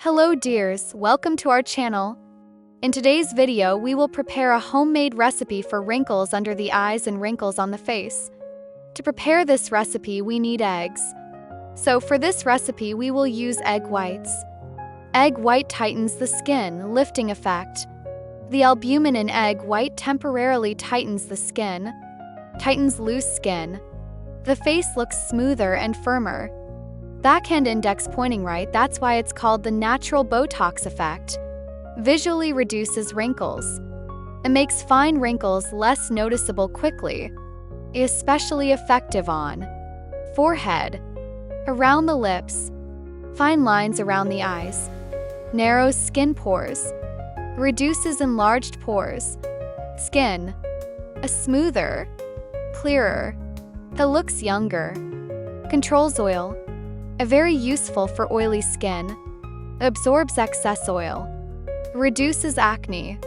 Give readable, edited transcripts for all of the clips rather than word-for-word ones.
Hello dears, welcome to our channel. In today's video, we will prepare a homemade recipe for wrinkles under the eyes and wrinkles on the face. To prepare this recipe, we need eggs. So for this recipe, we will use egg whites. Egg white tightens the skin, lifting effect. The albumin in egg white temporarily tightens the skin, tightens loose skin. The face looks smoother and firmer. Backhand index pointing right, that's why it's called the natural Botox effect. Visually reduces wrinkles. It makes fine wrinkles less noticeable quickly. Especially effective on forehead, around the lips, fine lines around the eyes, narrows skin pores, reduces enlarged pores, skin, a smoother, clearer, that looks younger, controls oil, a very useful for oily skin, absorbs excess oil, reduces acne.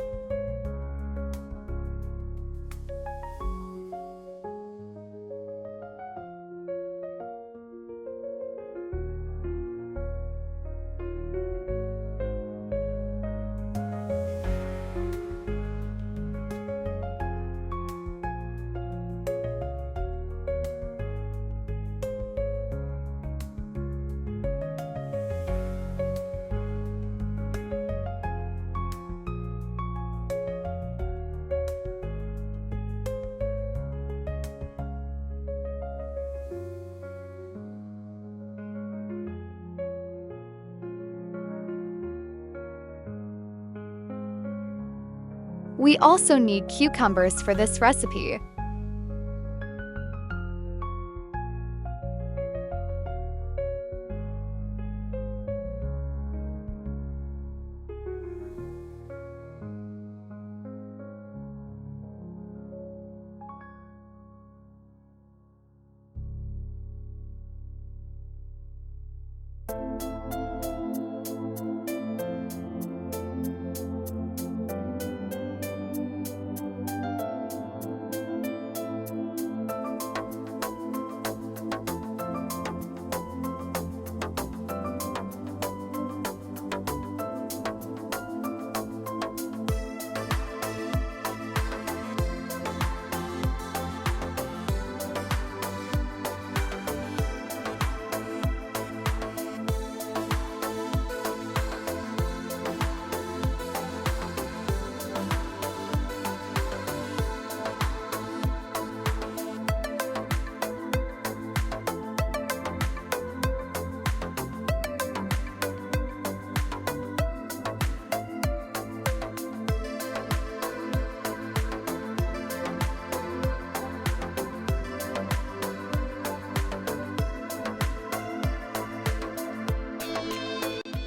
We also need cucumbers for this recipe.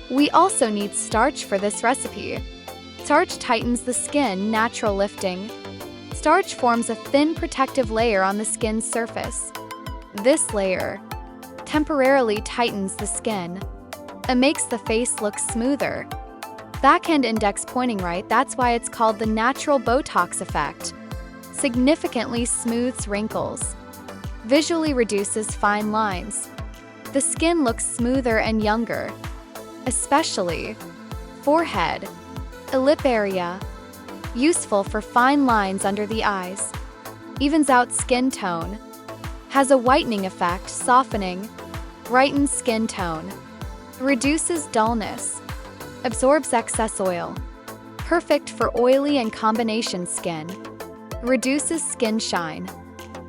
We also need starch for this recipe. Starch tightens the skin, natural lifting. Starch forms a thin protective layer on the skin's surface. This layer temporarily tightens the skin. It makes the face look smoother. Backhand index pointing right, that's why it's called the natural Botox effect. Significantly smooths wrinkles. Visually reduces fine lines. The skin looks smoother and younger. Especially forehead, a lip area, useful for fine lines under the eyes, evens out skin tone, has a whitening effect, softening, brightens skin tone, reduces dullness, absorbs excess oil, perfect for oily and combination skin, reduces skin shine,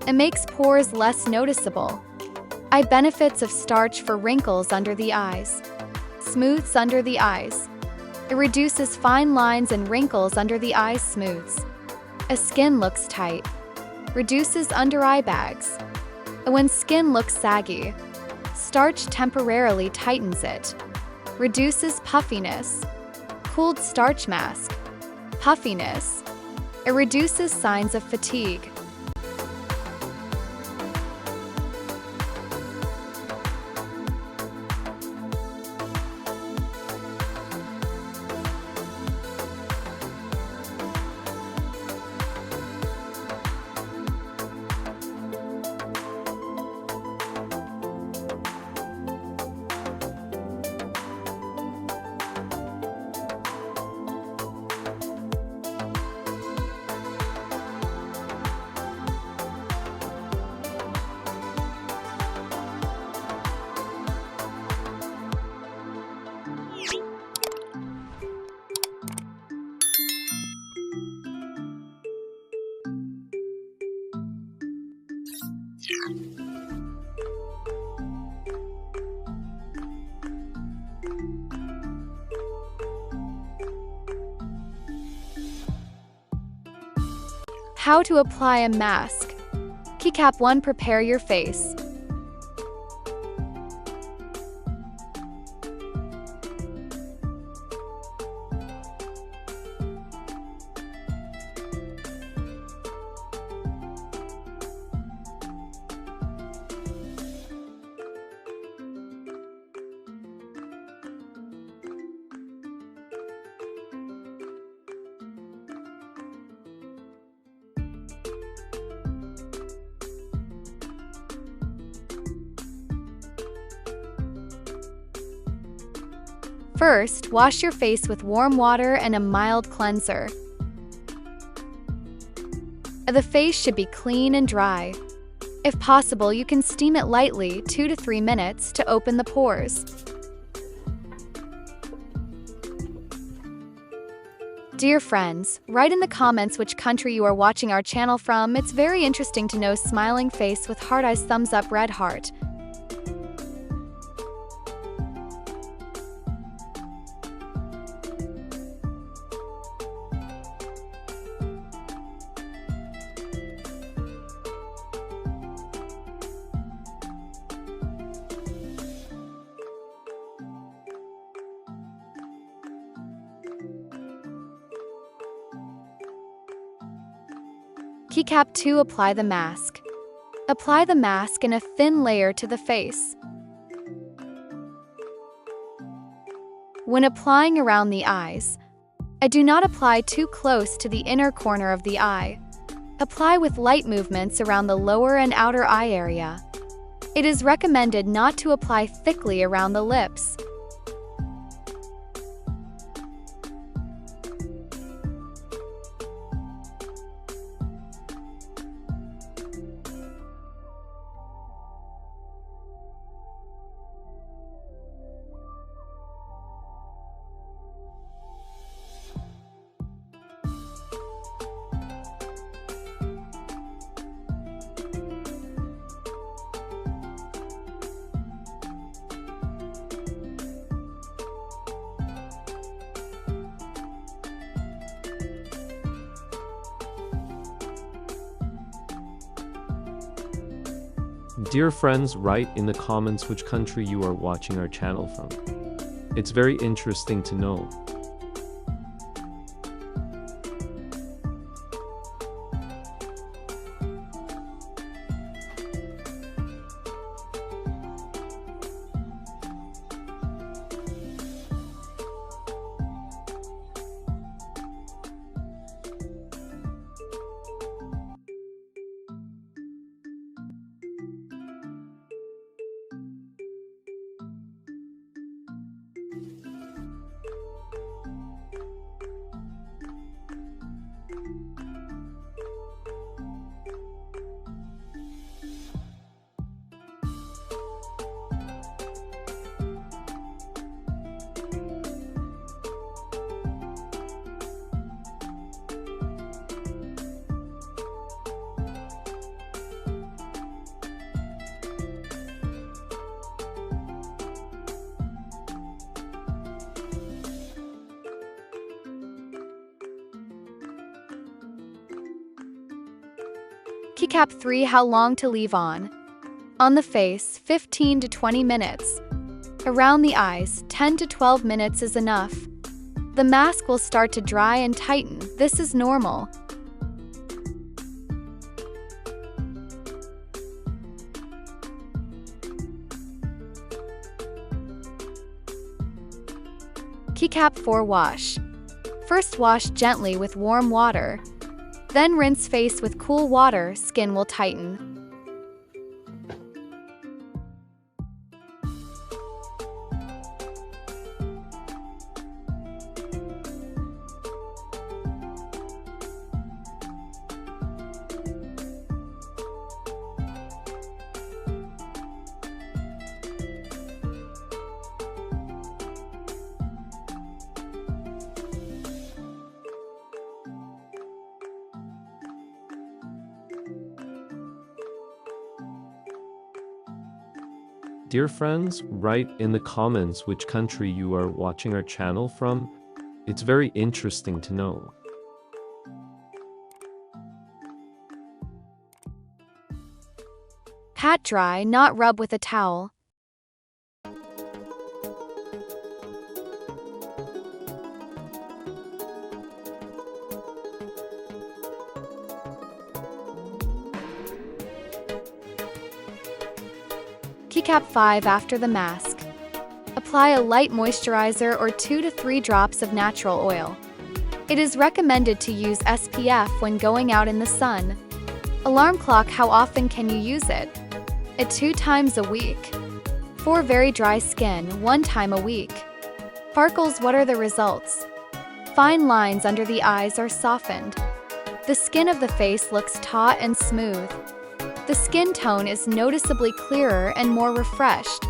it makes pores less noticeable. Eye benefits of starch for wrinkles under the eyes. Smooths under the eyes. It reduces fine lines and wrinkles under the eyes, smooths. A skin looks tight. Reduces under eye bags. When skin looks saggy, starch temporarily tightens it. Reduces puffiness. Cooled starch mask. Puffiness. It reduces signs of fatigue. How to apply a mask. Keycap 1. Prepare your face. First, wash your face with warm water and a mild cleanser. The face should be clean and dry. If possible, you can steam it lightly 2 to 3 minutes to open the pores. Dear friends, write in the comments which country you are watching our channel from. It's very interesting to know. Smiling face with heart eyes, thumbs up, red heart. Keycap 2. Apply the mask. Apply the mask in a thin layer to the face. When applying around the eyes, do not apply too close to the inner corner of the eye. Apply with light movements around the lower and outer eye area. It is recommended not to apply thickly around the lips. Dear friends, write in the comments which country you are watching our channel from. It's very interesting to know. Keycap 3. How long to leave on? On the face, 15 to 20 minutes. Around the eyes, 10 to 12 minutes is enough. The mask will start to dry and tighten. This is normal. Keycap 4. Wash. First, wash gently with warm water. Then rinse face with cool water. Skin will tighten. Dear friends, write in the comments which country you are watching our channel from. It's very interesting to know. Pat dry, not rub with a towel. Keycap 5 after the mask. Apply a light moisturizer or 2 to 3 drops of natural oil. It is recommended to use SPF when going out in the sun. Alarm clock, how often can you use it? 2 times a week. For very dry skin, 1 time a week. Sparkles, what are the results? Fine lines under the eyes are softened. The skin of the face looks taut and smooth. The skin tone is noticeably clearer and more refreshed.